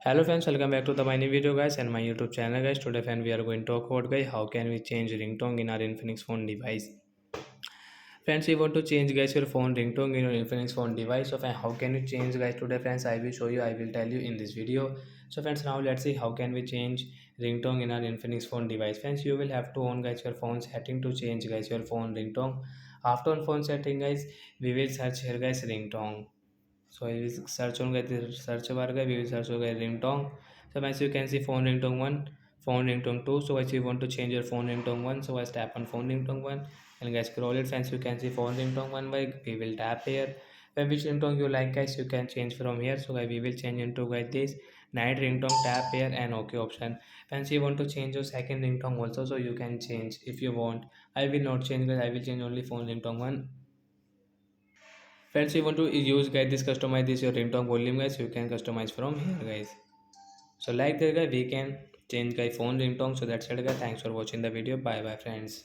Hello friends, welcome back to the my new video guys and my YouTube channel guys. Today friend we are going to talk about guys how can we change ringtone in our Infinix phone device. Friends, you want to change guys your phone ringtone in your Infinix phone device. So friend, how can you change guys today friends? I will show you. I will tell you in this video. So friends, now let's see how can we change ringtone in our Infinix phone device. Friends, you will have to on guys your phone setting to change guys your phone ringtone. After on phone setting guys, we will search here guys ringtone. So I will search on the search bar guy. We will search on ringtone. So as you can see, phone ringtone one, phone ringtone two. So as you want to change your phone ringtone one, so I tap on phone ringtone one, and guys scroll it. Friends, you can see phone ringtone one. By we will tap here. When which ringtone you like, guys, you can change from here. So guys, we will change into guys this night ringtone. Tap here and OK option. Friends, you want to change your second ringtone also, so you can change if you want. I will not change guys. I will change only phone ringtone one. Friends, you want to use guys this customize this your ringtone volume guys, you can customize from here guys. So like that guys, we can change guys phone ringtone. So that's it guys, thanks for watching the video. Bye bye friends.